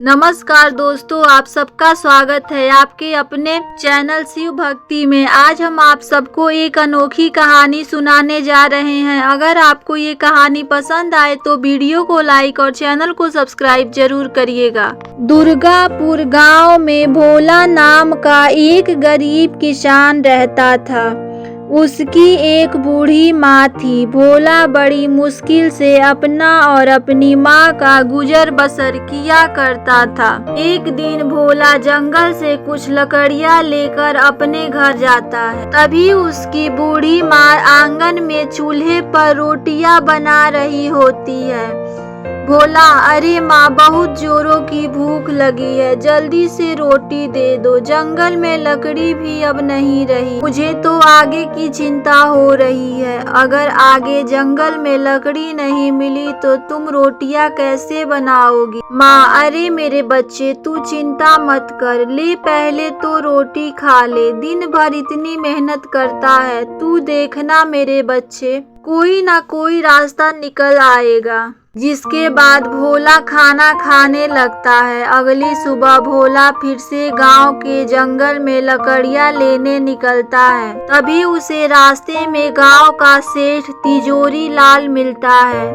नमस्कार दोस्तों, आप सबका स्वागत है आपके अपने चैनल शिव भक्ति में। आज हम आप सबको एक अनोखी कहानी सुनाने जा रहे हैं। अगर आपको ये कहानी पसंद आए तो वीडियो को लाइक और चैनल को सब्सक्राइब जरूर करिएगा। दुर्गापुर गांव में भोला नाम का एक गरीब किसान रहता था। उसकी एक बूढ़ी माँ थी। भोला बड़ी मुश्किल से अपना और अपनी माँ का गुजर बसर किया करता था। एक दिन भोला जंगल से कुछ लकड़ियाँ लेकर अपने घर जाता है। तभी उसकी बूढ़ी माँ आंगन में चूल्हे पर रोटियां बना रही होती है। भोला, अरे माँ, बहुत जोरों की भूख लगी है, जल्दी से रोटी दे दो। जंगल में लकड़ी भी अब नहीं रही। मुझे तो आगे की चिंता हो रही है। अगर आगे जंगल में लकड़ी नहीं मिली तो तुम रोटियां कैसे बनाओगी? माँ, अरे मेरे बच्चे, तू चिंता मत कर, ले पहले तो रोटी खा ले। दिन भर इतनी मेहनत करता है, तू देखना मेरे बच्चे, कोई ना कोई रास्ता निकल आएगा। जिसके बाद भोला खाना खाने लगता है। अगली सुबह भोला फिर से गांव के जंगल में लकड़ियां लेने निकलता है। तभी उसे रास्ते में गांव का सेठ तिजोरी लाल मिलता है।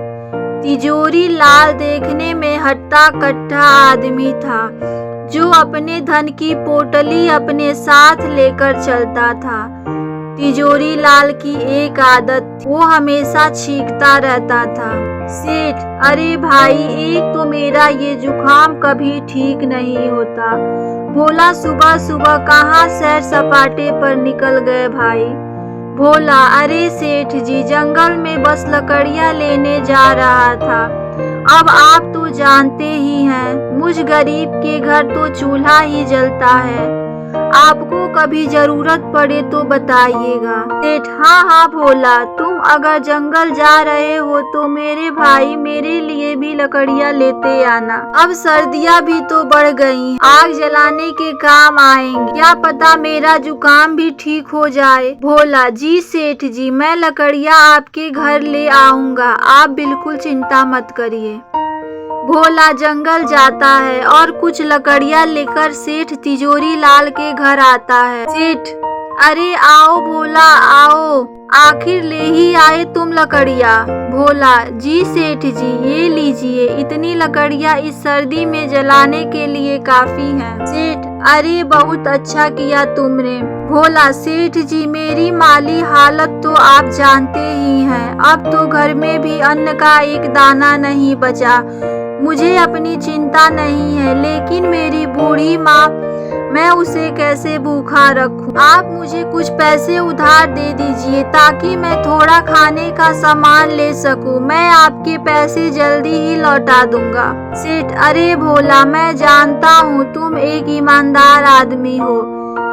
तिजोरी लाल देखने में हट्टा कट्टा आदमी था, जो अपने धन की पोटली अपने साथ लेकर चलता था। तिजोरी लाल की एक आदत थी, वो हमेशा छींकता रहता था। सेठ, अरे भाई, एक तो मेरा ये जुकाम कभी ठीक नहीं होता। भोला, सुबह सुबह कहाँ सैर सपाटे पर निकल गए भाई? भोला, अरे सेठ जी, जंगल में बस लकड़ियाँ लेने जा रहा था। अब आप तो जानते ही हैं, मुझ गरीब के घर तो चूल्हा ही जलता है। आपको कभी जरूरत पड़े तो बताइएगा। सेठ, हाँ भोला, तुम अगर जंगल जा रहे हो तो मेरे भाई मेरे लिए भी लकड़ियाँ लेते आना। अब सर्दियाँ भी तो बढ़ गई, आग जलाने के काम आएंगे। क्या पता मेरा जुकाम भी ठीक हो जाए। भोला, जी सेठ जी, मैं लकड़ियाँ आपके घर ले आऊंगा, आप बिल्कुल चिंता मत करिए। भोला जंगल जाता है और कुछ लकड़ियाँ लेकर सेठ तिजोरी लाल के घर आता है। सेठ, अरे आओ भोला आओ, आखिर ले ही आए तुम लकड़ियाँ। भोला, जी सेठ जी, ये लीजिए, इतनी लकड़ियाँ इस सर्दी में जलाने के लिए काफी हैं। सेठ, अरे बहुत अच्छा किया तुमने। भोला, सेठ जी, मेरी माली हालत तो आप जानते ही हैं। अब तो घर में भी अन्न का एक दाना नहीं बचा। मुझे अपनी चिंता नहीं है, लेकिन मेरी बूढ़ी माँ, मैं उसे कैसे भूखा रखूं? आप मुझे कुछ पैसे उधार दे दीजिए ताकि मैं थोड़ा खाने का सामान ले सकूं। मैं आपके पैसे जल्दी ही लौटा दूंगा। सेठ, अरे भोला, मैं जानता हूँ तुम एक ईमानदार आदमी हो,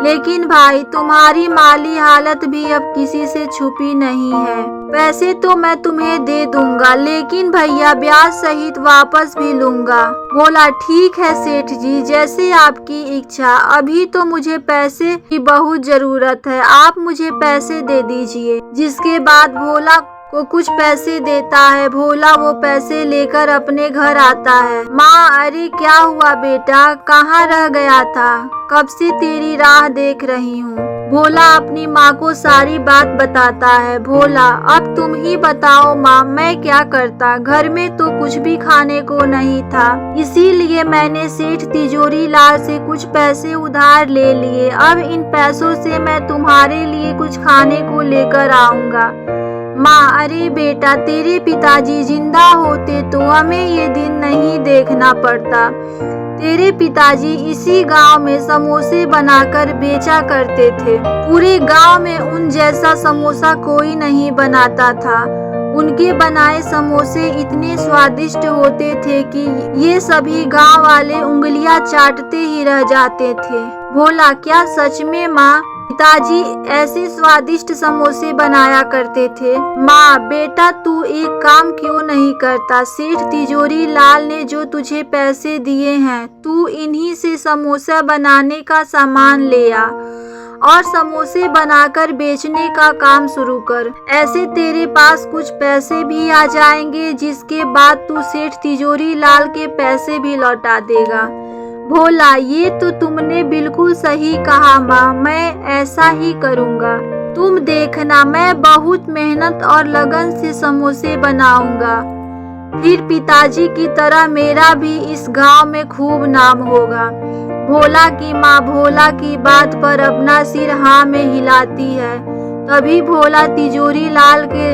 लेकिन भाई तुम्हारी माली हालत भी अब किसी से छुपी नहीं है। पैसे तो मैं तुम्हें दे दूंगा, लेकिन भैया ब्याज सहित वापस भी लूंगा। बोला, ठीक है सेठ जी, जैसे आपकी इच्छा। अभी तो मुझे पैसे की बहुत जरूरत है, आप मुझे पैसे दे दीजिए। जिसके बाद भोला को कुछ पैसे देता है। भोला वो पैसे लेकर अपने घर आता है। माँ, अरे क्या हुआ बेटा, कहाँ रह गया था? कब से तेरी राह देख रही हूँ। भोला अपनी माँ को सारी बात बताता है। भोला, अब तुम ही बताओ माँ, मैं क्या करता? घर में तो कुछ भी खाने को नहीं था, इसीलिए मैंने सेठ तिजोरी लाल से कुछ पैसे उधार ले लिए। अब इन पैसों से मैं तुम्हारे लिए कुछ खाने को लेकर आऊंगा। माँ, अरे बेटा, तेरे पिताजी जिंदा होते तो हमें ये दिन नहीं देखना पड़ता। तेरे पिताजी इसी गांव में समोसे बनाकर बेचा करते थे। पूरे गांव में उन जैसा समोसा कोई नहीं बनाता था। उनके बनाए समोसे इतने स्वादिष्ट होते थे कि ये सभी गांव वाले उंगलियां चाटते ही रह जाते थे। भोला, क्या सच में माँ पिताजी ऐसे स्वादिष्ट समोसे बनाया करते थे? माँ, बेटा तू एक काम क्यों नहीं करता? सेठ तिजोरी लाल ने जो तुझे पैसे दिए हैं, तू इन्हीं से समोसा बनाने का सामान ले आ और समोसे बनाकर बेचने का काम शुरू कर। ऐसे तेरे पास कुछ पैसे भी आ जाएंगे, जिसके बाद तू सेठ तिजोरी लाल के पैसे भी लौटा देगा। भोला, ये तो तुमने बिल्कुल सही कहा माँ, मैं ऐसा ही करूँगा। तुम देखना, मैं बहुत मेहनत और लगन से समोसे बनाऊंगा, फिर पिताजी की तरह मेरा भी इस गांव में खूब नाम होगा। भोला की माँ भोला की बात पर अपना सिर हाँ में हिलाती है। तभी भोला तिजोरी लाल के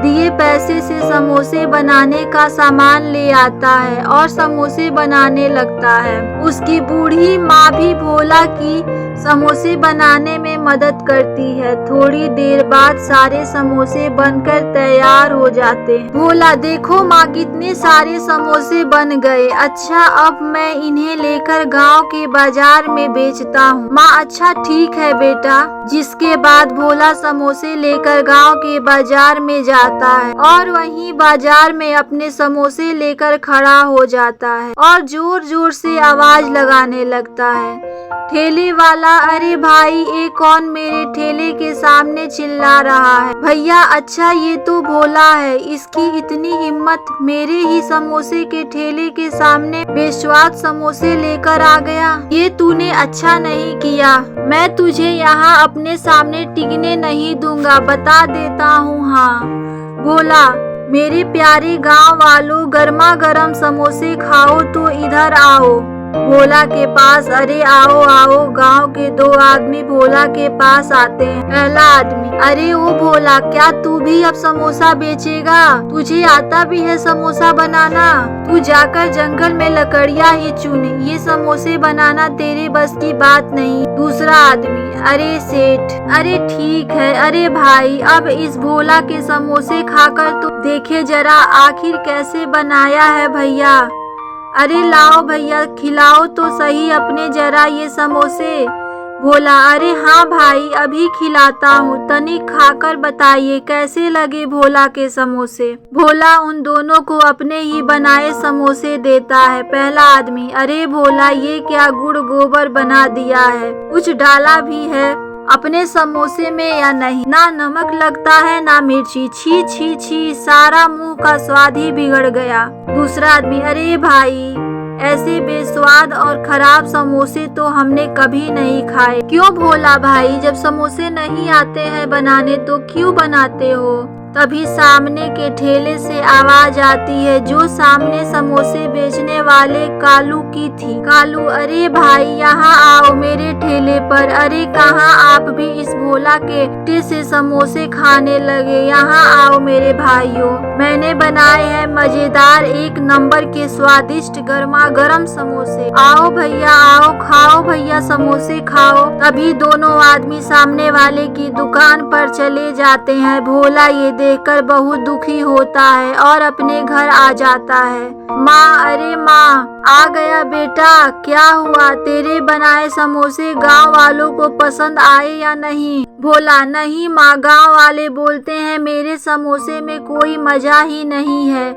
दिए पैसे से समोसे बनाने का सामान ले आता है और समोसे बनाने लगता है। उसकी बूढ़ी माँ भी भोला की समोसे बनाने में मदद करती है। थोड़ी देर बाद सारे समोसे बनकर तैयार हो जाते हैं। भोला, देखो माँ, कितने सारे समोसे बन गए। अच्छा, अब मैं इन्हें लेकर गांव के बाजार में बेचता हूँ। माँ, अच्छा ठीक है बेटा। जिसके बाद भोला समोसे लेकर गांव के बाजार में जाता है और वहीं बाजार में अपने समोसे लेकर खड़ा हो जाता है और जोर जोर से आवाज लगाने लगता है। ठेले वाला, अरे भाई, ये कौन मेरे ठेले के सामने चिल्ला रहा है? भैया, अच्छा ये तो भोला है, इसकी इतनी हिम्मत, मेरे ही समोसे के ठेले के सामने बेस्वाद समोसे लेकर आ गया। ये तूने अच्छा नहीं किया, मैं तुझे यहाँ अपने सामने टिकने नहीं दूंगा, बता देता हूँ। हाँ भोला, मेरे प्यारे गाँव वालों, गर्मा गर्म समोसे खाओ तो इधर आओ। भोला के पास, अरे आओ आओ। गांव के दो आदमी भोला के पास आते हैं। पहला आदमी, अरे ओ भोला, क्या तू भी अब समोसा बेचेगा? तुझे आता भी है समोसा बनाना? तू जाकर जंगल में लकड़ियाँ ही चुन, ये समोसे बनाना तेरे बस की बात नहीं। दूसरा आदमी, अरे सेठ, अरे ठीक है, अरे भाई, अब इस भोला के समोसे खाकर तो देखे जरा आखिर कैसे बनाया है भैया। अरे लाओ भैया, खिलाओ तो सही अपने जरा ये समोसे। भोला, अरे हाँ भाई, अभी खिलाता हूँ, तनिक खाकर बताइए कैसे लगे भोला के समोसे। भोला उन दोनों को अपने ही बनाए समोसे देता है। पहला आदमी, अरे भोला, ये क्या गुड़ गोबर बना दिया है, कुछ डाला भी है अपने समोसे में या नहीं? ना नमक लगता है ना मिर्ची, छी छी छी, सारा मुंह का स्वाद ही बिगड़ गया। दूसरा आदमी, अरे भाई, ऐसे बेस्वाद और खराब समोसे तो हमने कभी नहीं खाए। क्यों भोला भाई, जब समोसे नहीं आते हैं बनाने तो क्यों बनाते हो? तभी सामने के ठेले से आवाज आती है, जो सामने समोसे बेचने वाले कालू की थी। कालू, अरे भाई, यहाँ आओ मेरे ठेले पर। अरे कहाँ आप भी इस भोला के टे से समोसे खाने लगे? यहाँ आओ मेरे भाइयों, मैंने बनाए हैं मजेदार, एक नंबर के स्वादिष्ट गर्मा गर्म समोसे। आओ भैया आओ, खाओ भैया समोसे खाओ। तभी दोनों आदमी सामने वाले की दुकान पर चले जाते हैं। भोला ये देखकर बहुत दुखी होता है और अपने घर आ जाता है। माँ, अरे माँ, आ गया बेटा, क्या हुआ? तेरे बनाए समोसे गांव वालों को पसंद आए या नहीं? भोला, नहीं माँ, गांव वाले बोलते हैं मेरे समोसे में कोई मजा ही नहीं है।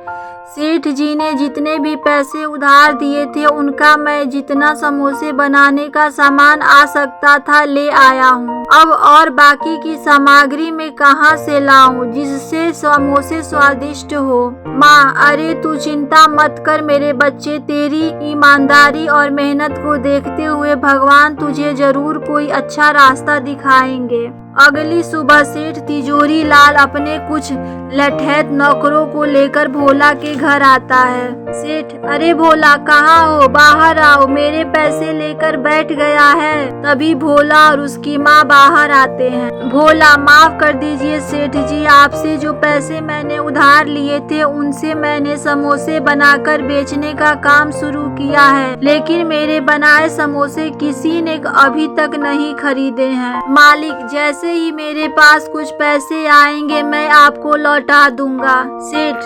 सेठ जी ने जितने भी पैसे उधार दिए थे उनका मैं जितना समोसे बनाने का सामान आ सकता था ले आया हूँ। अब और बाकी की सामग्री में कहाँ से लाऊं जिससे समोसे स्वादिष्ट हो? माँ, अरे तू चिंता मत कर मेरे बच्चे, तेरी ईमानदारी और मेहनत को देखते हुए भगवान तुझे जरूर कोई अच्छा रास्ता दिखाएंगे। अगली सुबह सेठ तिजोरी लाल अपने कुछ लठैत नौकरों को लेकर भोला के घर आता है। सेठ, अरे भोला कहाँ हो, बाहर आओ, मेरे पैसे लेकर बैठ गया है। तभी भोला और उसकी माँ बाहर आते हैं। भोला, माफ कर दीजिए सेठ जी, आपसे जो पैसे मैंने उधार लिए थे उनसे मैंने समोसे बनाकर बेचने का काम शुरू किया है, लेकिन मेरे बनाए समोसे किसी ने अभी तक नहीं खरीदे हैं। मालिक, जैसे ही मेरे पास कुछ पैसे आएंगे मैं आपको लौटा दूंगा। सेठ,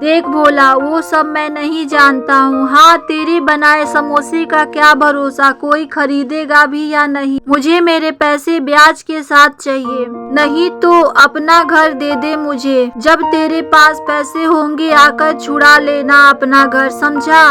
देख भोला, वो सब मैं नहीं जानता हूँ। हाँ, तेरे बनाए समोसे का क्या भरोसा, कोई खरीदेगा भी या नहीं। मुझे मेरे पैसे ब्याज के साथ चाहिए, नहीं तो अपना घर दे दे मुझे। जब तेरे पास पैसे होंगे आकर छुड़ा लेना अपना घर, समझा?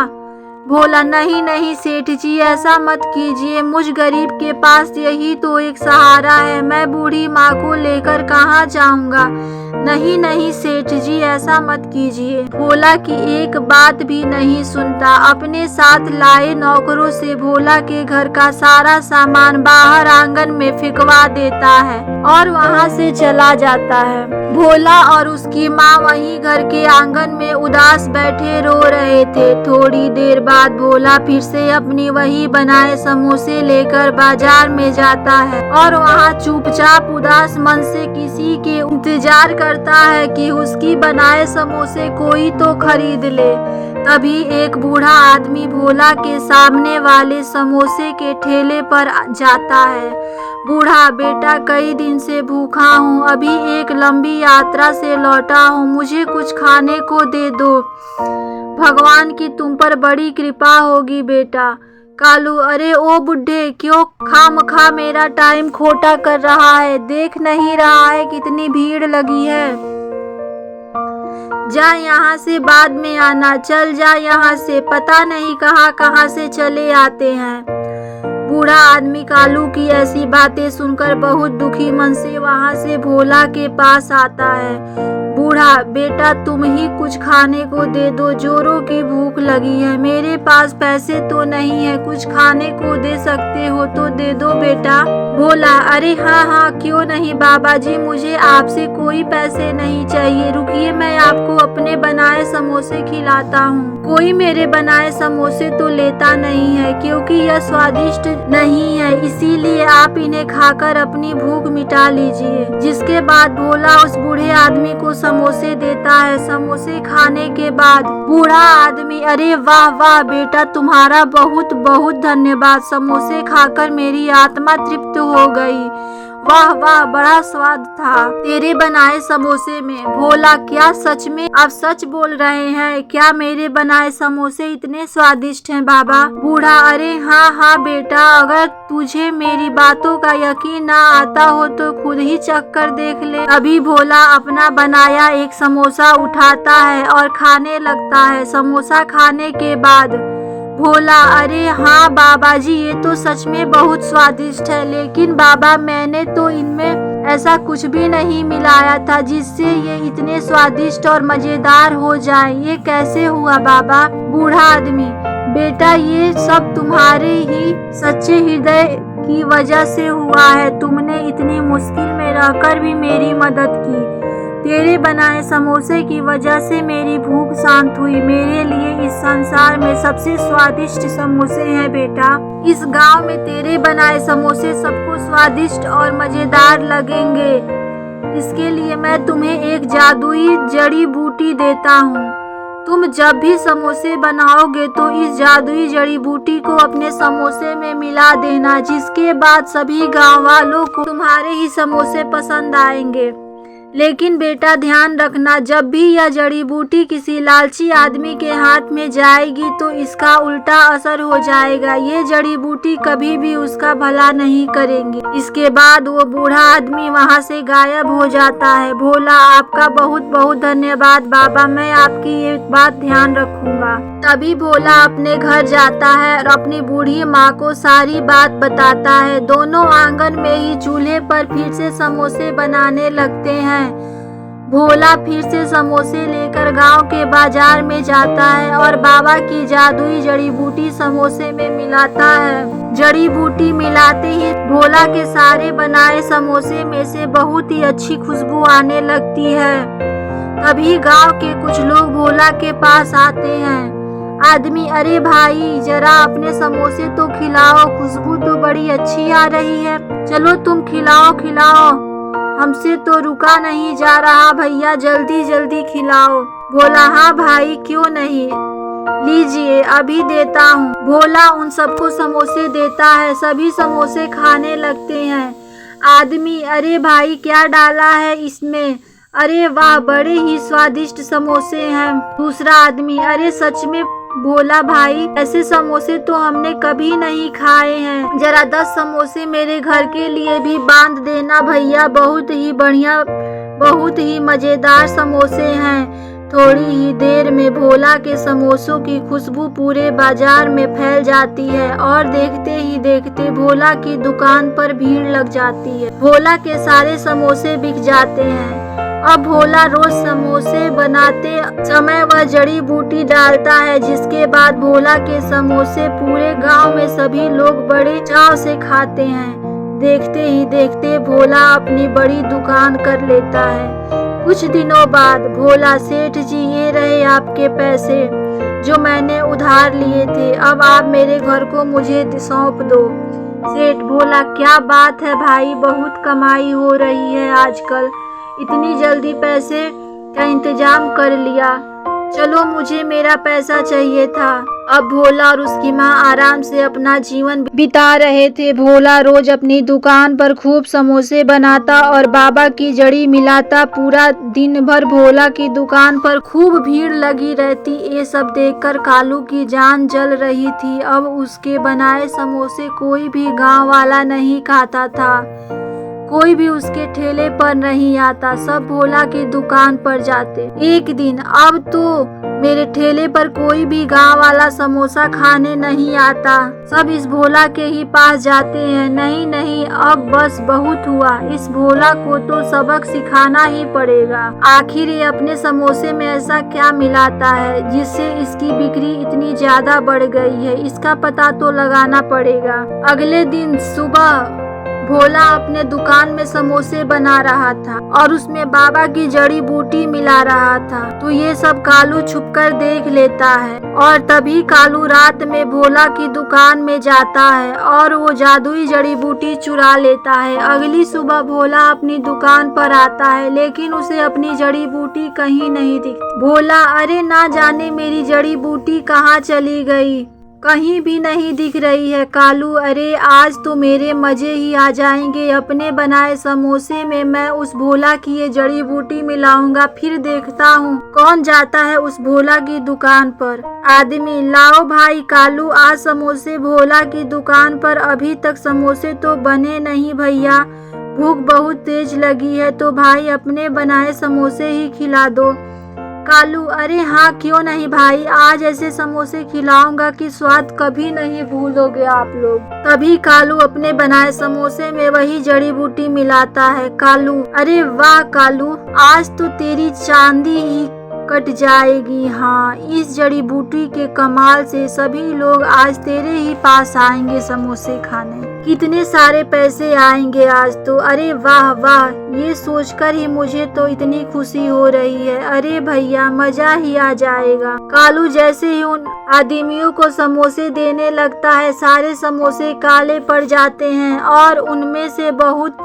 भोला नहीं नहीं सेठ जी, ऐसा मत कीजिए, मुझ गरीब के पास यही तो एक सहारा है, मैं बूढ़ी माँ को लेकर कहाँ जाऊंगा। नहीं नहीं सेठ जी, ऐसा मत कीजिए। भोला की एक बात भी नहीं सुनता, अपने साथ लाए नौकरों से भोला के घर का सारा सामान बाहर आंगन में फेंकवा देता है और वहाँ से चला जाता है। भोला और उसकी माँ वहीं घर के आंगन में उदास बैठे रो रहे थे। थोड़ी देर बाद भोला फिर से अपनी वही बनाए समोसे लेकर बाजार में जाता है और वहाँ चुपचाप उदास मन से किसी के इंतजार करता है कि उसकी बनाए समोसे कोई तो खरीद ले। तभी एक बूढ़ा आदमी भोला के सामने वाले समोसे के ठेले पर जाता है। बूढ़ा, बेटा कई दिन से भूखा हूँ, अभी एक लंबी यात्रा से लौटा हूँ, मुझे कुछ खाने को दे दो। भगवान की तुम पर बड़ी कृपा होगी बेटा। कालू, अरे ओ बुढ़े, क्यों खामखा मेरा टाइम खोटा कर रहा है, देख नहीं रहा है कितनी भीड़ लगी है। जा यहाँ से, बाद में आना, चल जा यहाँ से, पता नहीं कहाँ कहाँ से चले आते हैं। बूढ़ा आदमी कालू की ऐसी बातें सुनकर बहुत दुखी मन से वहाँ से भोला के पास आता है। बूढ़ा, बेटा तुम ही कुछ खाने को दे दो, जोरों की भूख लगी है, मेरे पास पैसे तो नहीं है, कुछ खाने को दे सकते हो तो दे दो बेटा। भोला, अरे हाँ हाँ क्यों नहीं बाबा जी, मुझे आपसे कोई पैसे नहीं चाहिए, रुकिए मैं आपको अपने बनाए समोसे खिलाता हूँ। कोई मेरे बनाए समोसे तो लेता नहीं है क्योंकि यह स्वादिष्ट नहीं है, इसीलिए आप इन्हें खाकर अपनी भूख मिटा लीजिए। जिसके बाद भोला उस बूढ़े आदमी को समोसे देता है। समोसे खाने के बाद बूढ़ा आदमी, अरे वाह वाह बेटा, तुम्हारा बहुत बहुत धन्यवाद, समोसे खाकर मेरी आत्मा तृप्त हो गई। वाह वाह, बड़ा स्वाद था तेरे बनाए समोसे में। भोला, क्या सच में आप सच बोल रहे हैं? क्या मेरे बनाए समोसे इतने स्वादिष्ट हैं बाबा? बूढ़ा, अरे हाँ हाँ बेटा, अगर तुझे मेरी बातों का यकीन ना आता हो तो खुद ही चख कर देख ले। अभी भोला अपना बनाया एक समोसा उठाता है और खाने लगता है। समोसा खाने के बाद भोला, अरे हाँ बाबा जी, ये तो सच में बहुत स्वादिष्ट है, लेकिन बाबा मैंने तो इनमें ऐसा कुछ भी नहीं मिलाया था जिससे ये इतने स्वादिष्ट और मजेदार हो जाए, ये कैसे हुआ बाबा? बूढ़ा आदमी, बेटा ये सब तुम्हारे ही सच्चे हृदय की वजह से हुआ है, तुमने इतनी मुश्किल में रहकर भी मेरी मदद की। तेरे बनाए समोसे की वजह से मेरी भूख शांत हुई। मेरे लिए इस संसार में सबसे स्वादिष्ट समोसे हैं बेटा। इस गांव में तेरे बनाए समोसे सबको स्वादिष्ट और मजेदार लगेंगे। इसके लिए मैं तुम्हें एक जादुई जड़ी बूटी देता हूँ। तुम जब भी समोसे बनाओगे तो इस जादुई जड़ी बूटी को अपने समोसे में मिला देना, जिसके बाद सभी गाँव वालों को तुम्हारे ही समोसे पसंद आएंगे। लेकिन बेटा ध्यान रखना, जब भी यह जड़ी बूटी किसी लालची आदमी के हाथ में जाएगी तो इसका उल्टा असर हो जाएगा। ये जड़ी बूटी कभी भी उसका भला नहीं करेंगी। इसके बाद वो बूढ़ा आदमी वहाँ से गायब हो जाता है। भोला, आपका बहुत बहुत धन्यवाद बाबा, मैं आपकी ये बात ध्यान रखूंगा। तभी भोला अपने घर जाता है और अपनी बूढ़ी माँ को सारी बात बताता है। दोनों आंगन में ही चूल्हे पर फिर से समोसे बनाने लगते हैं। भोला फिर से समोसे लेकर गांव के बाजार में जाता है और बाबा की जादुई जड़ी बूटी समोसे में मिलाता है। जड़ी बूटी मिलाते ही भोला के सारे बनाए समोसे में से बहुत ही अच्छी खुशबू आने लगती है। तभी गांव के कुछ लोग भोला के पास आते हैं। आदमी, अरे भाई जरा अपने समोसे तो खिलाओ, खुशबू तो बड़ी अच्छी आ रही है, चलो तुम खिलाओ खिलाओ, हमसे तो रुका नहीं जा रहा भैया, जल्दी जल्दी खिलाओ। भोला, हाँ भाई क्यों नहीं, लीजिए अभी देता हूँ। भोला उन सबको समोसे देता है। सभी समोसे खाने लगते हैं। आदमी, अरे भाई क्या डाला है इसमें? अरे वाह, बड़े ही स्वादिष्ट समोसे हैं। दूसरा आदमी, अरे सच में भोला भाई, ऐसे समोसे तो हमने कभी नहीं खाए हैं, जरा 10 समोसे मेरे घर के लिए भी बांध देना भैया, बहुत ही बढ़िया, बहुत ही मजेदार समोसे हैं। थोड़ी ही देर में भोला के समोसों की खुशबू पूरे बाजार में फैल जाती है और देखते ही देखते भोला की दुकान पर भीड़ लग जाती है। भोला के सारे समोसे बिक जाते हैं। अब भोला रोज समोसे बनाते समय वह जड़ी बूटी डालता है, जिसके बाद भोला के समोसे पूरे गांव में सभी लोग बड़े चाव से खाते हैं। देखते ही देखते भोला अपनी बड़ी दुकान कर लेता है। कुछ दिनों बाद भोला, सेठ जी ये रहे आपके पैसे जो मैंने उधार लिए थे, अब आप मेरे घर को मुझे सौंप दो। सेठ बोला, क्या बात है भाई, बहुत कमाई हो रही है आजकल, इतनी जल्दी पैसे का इंतजाम कर लिया। चलो, मुझे मेरा पैसा चाहिए था। अब भोला और उसकी माँ आराम से अपना जीवन बिता रहे थे। भोला रोज अपनी दुकान पर खूब समोसे बनाता और बाबा की जड़ी मिलाता। पूरा दिन भर भोला की दुकान पर खूब भीड़ लगी रहती। ये सब देखकर कालू की जान जल रही थी। अब उसके बनाए समोसे कोई भी गांव वाला नहीं खाता था, कोई भी उसके ठेले पर नहीं आता, सब भोला की दुकान पर जाते। एक दिन, अब तो मेरे ठेले पर कोई भी गांव वाला समोसा खाने नहीं आता, सब इस भोला के ही पास जाते हैं। नहीं नहीं, अब बस बहुत हुआ, इस भोला को तो सबक सिखाना ही पड़ेगा। आखिर ये अपने समोसे में ऐसा क्या मिलाता है जिससे इसकी बिक्री इतनी ज्यादा बढ़ गई है, इसका पता तो लगाना पड़ेगा। अगले दिन सुबह भोला अपने दुकान में समोसे बना रहा था और उसमें बाबा की जड़ी बूटी मिला रहा था, तो ये सब कालू छुपकर देख लेता है। और तभी कालू रात में भोला की दुकान में जाता है और वो जादुई जड़ी बूटी चुरा लेता है। अगली सुबह भोला अपनी दुकान पर आता है, लेकिन उसे अपनी जड़ी बूटी कहीं नहीं दिखती। भोला, अरे ना जाने मेरी जड़ी बूटी कहाँ चली गई, कहीं भी नहीं दिख रही है। कालू, अरे आज तो मेरे मजे ही आ जाएंगे, अपने बनाए समोसे में मैं उस भोला की ये जड़ी बूटी मिलाऊंगा, फिर देखता हूँ कौन जाता है उस भोला की दुकान पर। आदमी, लाओ भाई कालू, आज समोसे भोला की दुकान पर। अभी तक समोसे तो बने नहीं भैया, भूख बहुत तेज लगी है, तो भाई अपने बनाए समोसे ही खिला दो। कालू, अरे हाँ क्यों नहीं भाई, आज ऐसे समोसे खिलाऊंगा कि स्वाद कभी नहीं भूलोगे आप लोग। तभी कालू अपने बनाए समोसे में वही जड़ी बूटी मिलाता है। कालू, अरे वाह कालू, आज तो तेरी चांदी ही कट जाएगी। हाँ, इस जड़ी बूटी के कमाल से सभी लोग आज तेरे ही पास आएंगे समोसे खाने, कितने सारे पैसे आएंगे आज तो। अरे वाह वाह, ये सोचकर ही मुझे तो इतनी खुशी हो रही है। अरे भैया, मजा ही आ जाएगा। कालू जैसे ही उन आदमियों को समोसे देने लगता है, सारे समोसे काले पड़ जाते हैं और उनमें से बहुत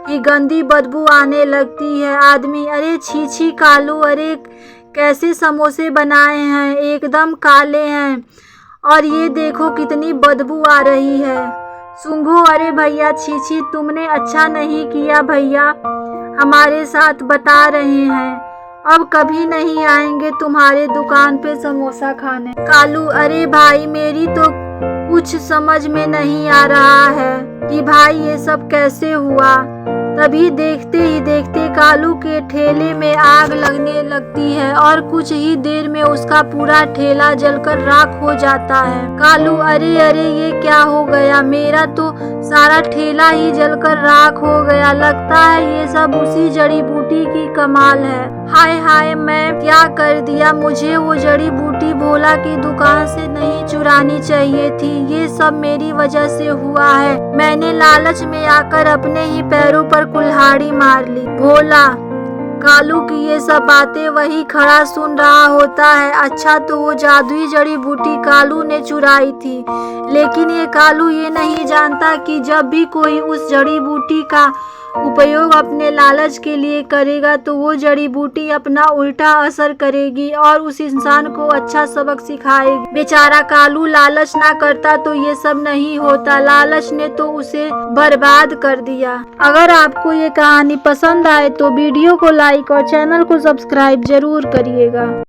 ही गंदी बदबू आने लगती है। आदमी, अरे छी छी कालू, अरे कैसे समोसे बनाए हैं, एकदम काले हैं, और ये देखो कितनी बदबू आ रही है। सुंघो, अरे भैया छी छी, तुमने अच्छा नहीं किया भैया, हमारे साथ बता रहे हैं, अब कभी नहीं आएंगे तुम्हारे दुकान पे समोसा खाने। कालू, अरे भाई मेरी तो कुछ समझ में नहीं आ रहा है कि भाई ये सब कैसे हुआ। तभी देखते ही देखते कालू के ठेले में आग लगने लगती है और कुछ ही देर में उसका पूरा ठेला जलकर राख हो जाता है। कालू, अरे अरे ये क्या हो गया, मेरा तो सारा ठेला ही जलकर राख हो गया, लगता है ये सब उसी जड़ी बूटी की कमाल है। हाय हाय, मैं क्या कर दिया, मुझे वो जड़ी बूटी भोला की दुकान से नहीं चुरानी चाहिए थी, ये सब मेरी वजह से हुआ है, मैंने लालच में आकर अपने ही पैरों पर कुल्हाड़ी मार ली। भोला कालू की ये सब बातें वही खड़ा सुन रहा होता है। अच्छा, तो वो जादुई जड़ी बूटी कालू ने चुराई थी, लेकिन ये कालू ये नहीं जानता कि जब भी कोई उस जड़ी बूटी का उपयोग अपने लालच के लिए करेगा तो वो जड़ी बूटी अपना उल्टा असर करेगी और उस इंसान को अच्छा सबक सिखाएगी। बेचारा कालू लालच ना करता तो ये सब नहीं होता, लालच ने तो उसे बर्बाद कर दिया। अगर आपको ये कहानी पसंद आए तो वीडियो को लाइक और चैनल को सब्सक्राइब जरूर करिएगा।